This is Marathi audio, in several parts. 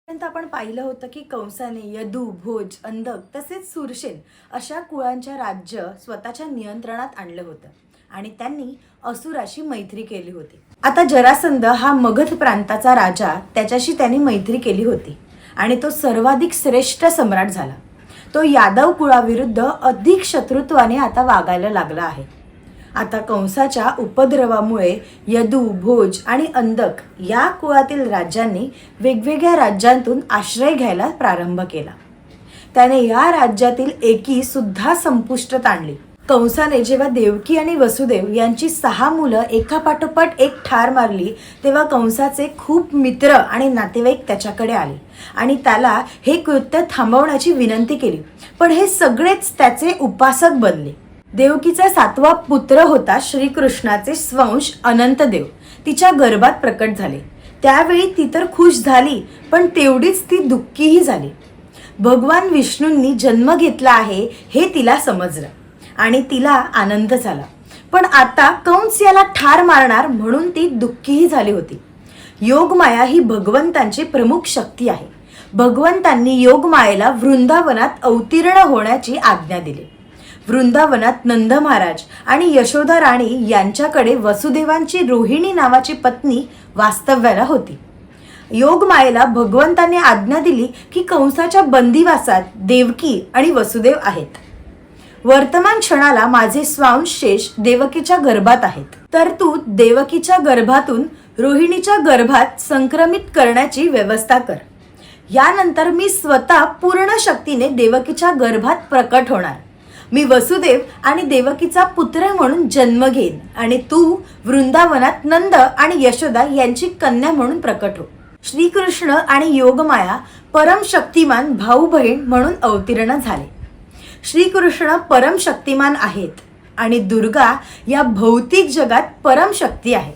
पर्यंत आपण पाहिलं होतं की कंसाने यदू, भोज, अंधक तसेच सुरसेन अशा कुळांच्या राज्य स्वतःच्या नियंत्रणात आणलं होतं आणि त्यांनी असुराशी मैत्री केली होती. आता जरासंध हा मगध प्रांताचा राजा, त्याच्याशी त्यांनी मैत्री केली होती आणि तो सर्वाधिक श्रेष्ठ सम्राट झाला. तो यादव कुळाविरुद्ध अधिक शत्रुत्वाने आता वागायला लागला आहे. आता कंसाच्या उपद्रवामुळे यदू, भोज आणि अंधक या कुळातील राज्यांनी वेगवेगळ्या राज्यांतून आश्रय घ्यायला प्रारंभ केला. त्याने या राज्यातील एकी सुद्धा संपुष्टात आणली. कंसाने जेव्हा देवकी आणि वसुदेव यांची 6 मुलं एकापाठोपाठ एक ठार मारली, तेव्हा कंसाचे खूप मित्र आणि नातेवाईक त्याच्याकडे आले आणि त्याला हे कृत्य थांबवण्याची विनंती केली. पण हे सगळेच त्याचे उपासक बनले. देवकीचा 7वा पुत्र होता श्रीकृष्णाचे स्वंश अनंतदेव. तिच्या गर्भात प्रकट झाले. त्यावेळी ती तर खुश झाली, पण तेवढीच ती दुःखीही झाली. भगवान विष्णूंनी जन्म घेतला आहे हे तिला समजलं आणि तिला आनंद झाला. पण आता कंस याला ठार मारणार म्हणून ती दुःखीही झाली होती. योगमाया ही भगवंतांची प्रमुख शक्ती आहे. भगवंतांनी योगमायेला वृंदावनात अवतीर्ण होण्याची आज्ञा दिली. वृंदावनात नंद महाराज आणि यशोदा राणी यांच्याकडे वसुदेवांची रोहिणी नावाची पत्नी वास्तव्याला होती. योगमायेला भगवंतांनी आज्ञा दिली की कंसाच्या बंदिवासात देवकी आणि वसुदेव आहेत. वर्तमान क्षणाला माझे स्वांशेष देवकीच्या गर्भात आहेत, तर तू देवकीच्या गर्भातून रोहिणीच्या गर्भात संक्रमित करण्याची व्यवस्था कर. यानंतर मी स्वतः पूर्ण शक्तीने देवकीच्या गर्भात प्रकट होणार. मी वसुदेव आणि देवकीचा पुत्र म्हणून जन्म घेईन आणि तू वृंदावनात नंद आणि यशोदा यांची कन्या म्हणून प्रकट हो. श्रीकृष्ण आणि योगमाया परमशक्तिमान भाऊ बहीण म्हणून अवतीर्ण झाले. श्रीकृष्ण परमशक्तिमान आहेत आणि दुर्गा या भौतिक जगात परमशक्ती आहे.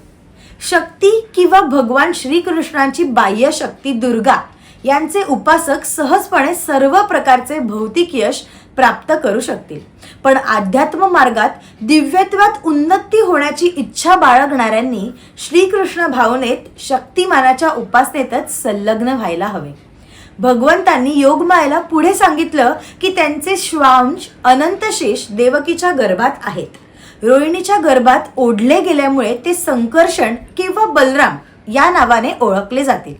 शक्ती किंवा भगवान श्रीकृष्णांची बाह्य शक्ती दुर्गा यांचे उपासक सहजपणे सर्व प्रकारचे भौतिक यश प्राप्त करू शकतील. पण अध्यात्म मार्गात दिव्यत्वात उन्नती होण्याची इच्छा बाळगणाऱ्यांनी श्रीकृष्ण भावनेत शक्तिमानाच्या उपासनेतच संलग्न व्हायला हवे. भगवंतांनी योगमायेला पुढे सांगितलं की त्यांचे श्वांश अनंतशेष देवकीच्या गर्भात आहेत. रोहिणीच्या गर्भात ओढले गेल्यामुळे ते संकर्षण किंवा बलराम या नावाने ओळखले जातील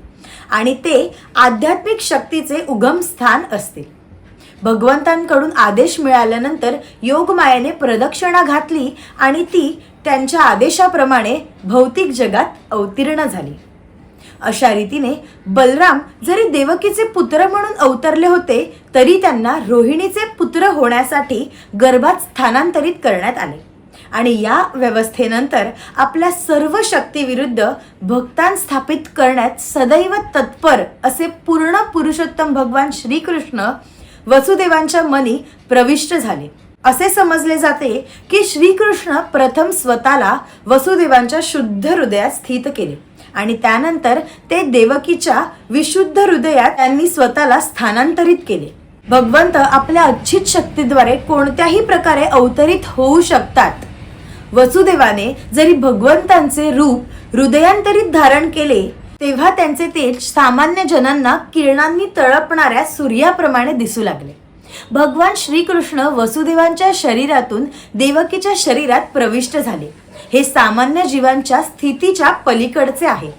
आणि ते आध्यात्मिक शक्तीचे उगम स्थान असतील. भगवंतांकडून आदेश मिळाल्यानंतर योगमायेने प्रदक्षिणा घातली आणि ती त्यांच्या आदेशाप्रमाणे भौतिक जगात अवतीर्ण झाली. अशा रीतीने बलराम जरी देवकीचे पुत्र म्हणून अवतरले होते, तरी त्यांना रोहिणीचे पुत्र होण्यासाठी गर्भात स्थानांतरित करण्यात आले आणि या व्यवस्थेनंतर आपल्या सर्व शक्तीविरुद्ध भक्तां स्थापित करण्यात सदैव तत्पर असे पूर्ण पुरुषोत्तम भगवान श्रीकृष्ण वसुदेवांच्या मनी प्रविष्ट झाले. असे समजले जाते की श्रीकृष्ण प्रथम स्वतःला वसुदेवांच्या शुद्ध हृदयात स्थित केले आणि त्यानंतर ते देवकीच्या विशुद्ध हृदयात त्यांनी स्वतःला स्थानांतरित केले. भगवंत आपल्या अच्छित शक्तीद्वारे कोणत्याही प्रकारे अवतरित होऊ शकतात. वसुदेवाने जरी भगवंतांचे रूप हृदयांतरित धारण केले, तेव्हा त्यांचे तेज सामान्य जनांना किरणांनी तळपणाऱ्या सूर्याप्रमाणे दिसू लागले. भगवान श्रीकृष्ण वसुदेवांच्या शरीरातून देवकीच्या शरीरात प्रविष्ट झाले. हे सामान्य जीवांच्या स्थितीच्या पलीकडचे आहे.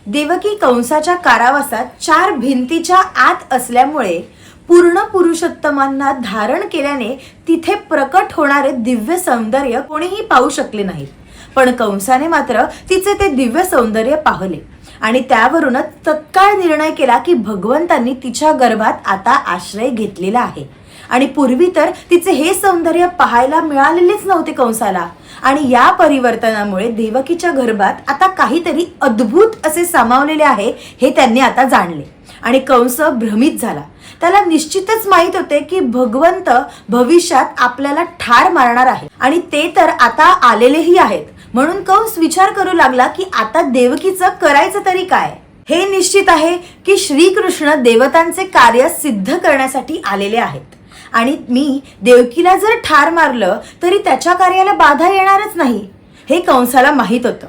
देवकी कंसाच्या कारावासात 4 भिंतीच्या आत असल्यामुळे पूर्ण पुरुषोत्तमांना धारण केल्याने तिथे प्रकट होणारे दिव्य सौंदर्य कोणीही पाहू शकले नाहीत. पण कंसाने मात्र तिचे ते दिव्य सौंदर्य पाहिले आणि त्यावरूनच तत्काळ निर्णय केला की भगवंतांनी तिच्या गर्भात आता आश्रय घेतलेला आहे. आणि पूर्वी तर तिचे हे सौंदर्य पाहायला मिळालेलेच नव्हते कंसाला. आणि या परिवर्तनामुळे देवकीच्या गर्भात आता काहीतरी अद्भुत असे सामावलेले आहे हे त्यांनी आता जाणले आणि कंस भ्रमित झाला. त्याला निश्चितच माहित होते की भगवंत भविष्यात आपल्याला ठार मारणार आहे आणि ते तर आता आलेलेही आहेत. म्हणून कंस विचार करू लागला की आता देवकीचं करायचं तरी काय. हे निश्चित आहे की श्रीकृष्ण देवतांचे कार्य सिद्ध करण्यासाठी आलेले आहेत आणि मी देवकीला जर ठार मारलं तरी त्याच्या कार्याला बाधा येणारच नाही. हे कंसाला माहित होतं.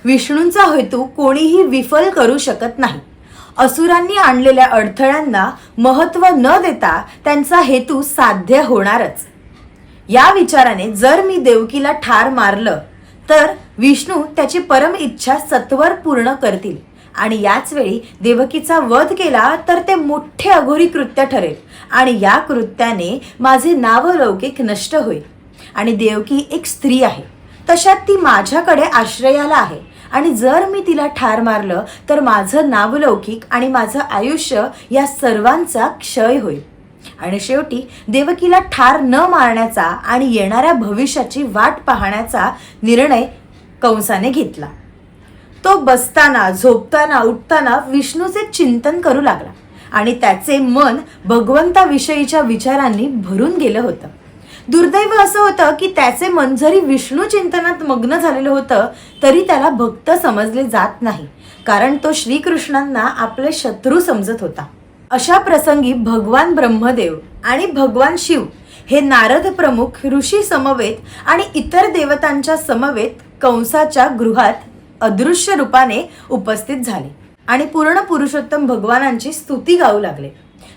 विष्णूंचा हेतू कोणीही विफल करू शकत नाही. असुरांनी आणलेल्या अडथळ्यांना महत्त्व न देता त्यांचा हेतू साध्य होणारच. या विचाराने जर मी देवकीला ठार मारलं तर विष्णू त्याची परम इच्छा सत्वर पूर्ण करतील आणि याच वेळी देवकीचा वध केला तर ते मोठे अघोरी कृत्य ठरेल आणि या कृत्याने माझे नावलौकिक नष्ट होईल. आणि देवकी एक स्त्री आहे, तशात ती माझ्याकडे आश्रयाला आहे आणि जर मी तिला ठार मारलं तर माझं नावलौकिक आणि माझं आयुष्य या सर्वांचा क्षय होईल. आणि शेवटी देवकीला ठार न मारण्याचा आणि येणाऱ्या भविष्याची वाट पाहण्याचा निर्णय कंसाने घेतला. तो बसताना, झोपताना, उठताना विष्णूचे चिंतन करू लागला आणि त्याचे मन भगवंताविषयीच्या विचारांनी भरून गेलं होतं. दुर्दैव असं होतं की त्याचे मन जरी विष्णू चिंतनात मग्न झालेलं होतं तरी त्याला भक्त समजले जात नाही, कारण तो श्रीकृष्णांना आपले शत्रू समजत होता. अशा प्रसंगी भगवान ब्रह्मदेव आणि भगवान शिव हे नारद प्रमुख, ऋषी समवेत आणि इतर देवतांच्या समवेत कंसाच्या गृहात अदृश्य रूपाने उपस्थित झाले आणि पूर्ण पुरुषोत्तम भगवानांची स्तुती गाऊ लागले.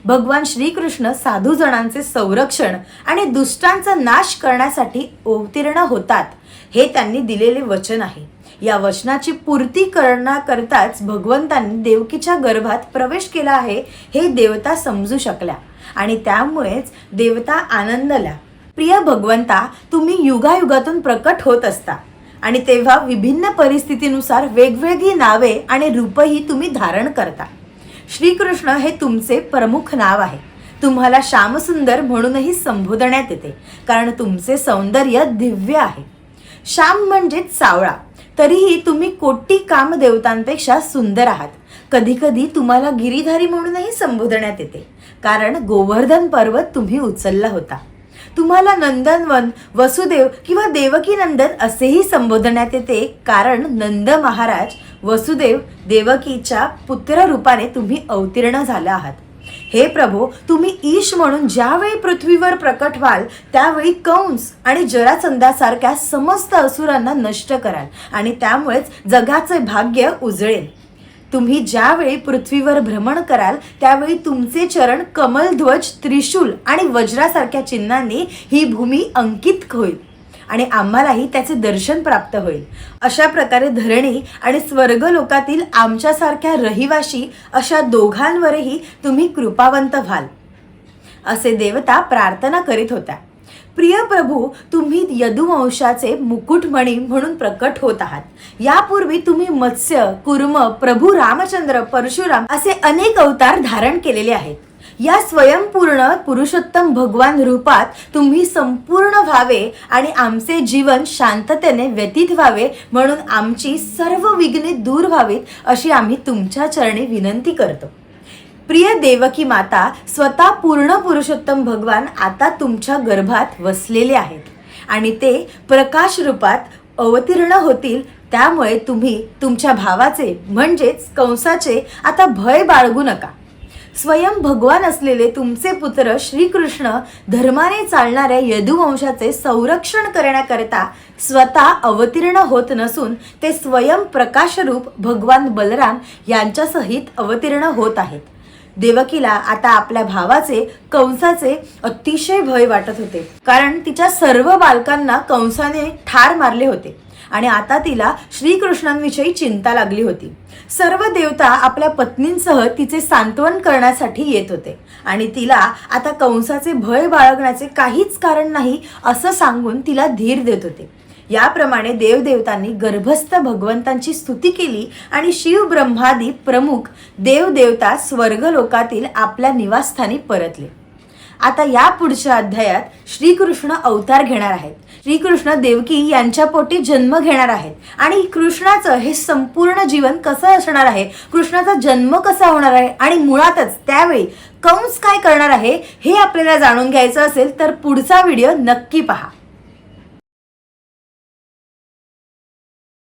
भगवान श्रीकृष्ण साधू जणांचे संरक्षण आणि दुष्टांचा नाश करण्यासाठी अवतीर्ण होतात हे त्यांनी दिलेले वचन आहे. या वचनाची पूर्ती करण्याकरताच भगवंतांनी देवकीच्या गर्भात प्रवेश केला आहे हे देवता समजू शकल्या आणि त्यामुळेच देवता आनंदल्या. प्रिय भगवंता, तुम्ही युगायुगातून प्रकट होत असता आणि तेव्हा विभिन्न परिस्थितीनुसार वेगवेगळी नावे आणि रूपही तुम्ही धारण करता. श्रीकृष्ण हे तुमचे प्रमुख नाव आहे. तुम्हाला श्यामसुंदर म्हणूनही संबोधण्यात येते, कारण तुमचे सौंदर्य दिव्य आहे. श्याम म्हणजेच सावळा, तरीही तुम्ही कोटी कामदेवतांपेक्षा सुंदर आहात. कधी कधी तुम्हाला गिरीधारी म्हणूनही संबोधण्यात येते, कारण गोवर्धन पर्वत तुम्ही उचलला होता. तुम्हाला नंदनवन, वसुदेव किंवा देवकी नंदन असेही संबोधण्यात येते, कारण नंद महाराज वसुदेव देवकीच्या पुत्र रूपाने तुम्ही अवतीर्ण झाला आहात. हे प्रभो, तुम्ही ईश म्हणून ज्यावेळी पृथ्वीवर प्रकट व्हाल त्यावेळी कंस आणि जरासंधासारख्या समस्त असुरांना नष्ट कराल आणि त्यामुळेच जगाचे भाग्य उजळेल. तुम्ही ज्यावेळी पृथ्वीवर भ्रमण कराल त्यावेळी तुमचे चरण कमलध्वज, त्रिशूल आणि वज्रासारख्या चिन्हांनी ही भूमी अंकित होईल आणि आम्हालाही त्याचे दर्शन प्राप्त होईल. अशा प्रकारे धरणी आणि स्वर्गलोकातील आमच्यासारख्या रहिवाशी अशा दोघांवरही तुम्ही कृपावंत व्हाल, असे देवता प्रार्थना करीत होत्या. प्रिय प्रभू, तुम्ही यदुवंशाचे मुकुटमणी म्हणून प्रकट होत आहात. यापूर्वी तुम्ही मत्स्य, कुर्म, प्रभू रामचंद्र, परशुराम असे अनेक अवतार धारण केलेले आहेत. या स्वयंपूर्ण पुरुषोत्तम भगवान रूपात तुम्ही संपूर्ण व्हावे आणि आमचे जीवन शांततेने व्यतीत व्हावे म्हणून आमची सर्व विघ्ने दूर व्हावीत अशी आम्ही तुमच्या चरणी विनंती करतो. प्रिय देवकी माता, स्वतः पूर्ण पुरुषोत्तम भगवान आता तुमच्या गर्भात वसलेले आहेत आणि ते प्रकाश रूपात अवतीर्ण होतील. त्यामुळे तुम्ही तुमच्या भावाचे म्हणजेच कंसाचे आता भय बाळगू नका. स्वयं भगवान असलेले तुमचे पुत्र श्रीकृष्ण धर्माने चालणाऱ्या यदुवंशाचे संरक्षण करण्याकरता स्वतः अवतीर्ण होत नसून ते स्वयं प्रकाशरूप भगवान बलराम यांच्या सहित अवतीर्ण होत आहेत. देवकीला आता आपल्या भावाचे कंसाचे अतिशय भय वाटत होते, कारण तिच्या सर्व बालकांना कंसाने ठार मारले होते आणि आता तिला श्रीकृष्णांविषयी चिंता लागली होती. सर्व देवता आपल्या पत्नींसह तिचे सांत्वन करण्यासाठी येत होते आणि तिला आता कंसाचे भय बाळगण्याचे काहीच कारण नाही असं सांगून तिला धीर देत होते. याप्रमाणे देवदेवतांनी गर्भस्थ भगवंतांची स्तुती केली आणि शिव ब्रह्मादी प्रमुख देवदेवता स्वर्गलोकातील आपल्या निवासस्थानी परतले. आता या पुढच्या अध्यायात श्रीकृष्ण अवतार घेणार आहेत. श्रीकृष्ण देवकी यांच्या पोटी जन्म घेणार आहेत आणि कृष्णाचं हे संपूर्ण जीवन कसं असणार आहे, कृष्णाचा जन्म कसा होणार आहे आणि मुळातच त्यावेळी कंस काय करणार आहे हे आपल्याला जाणून घ्यायचं असेल तर पुढचा व्हिडिओ नक्की पहा.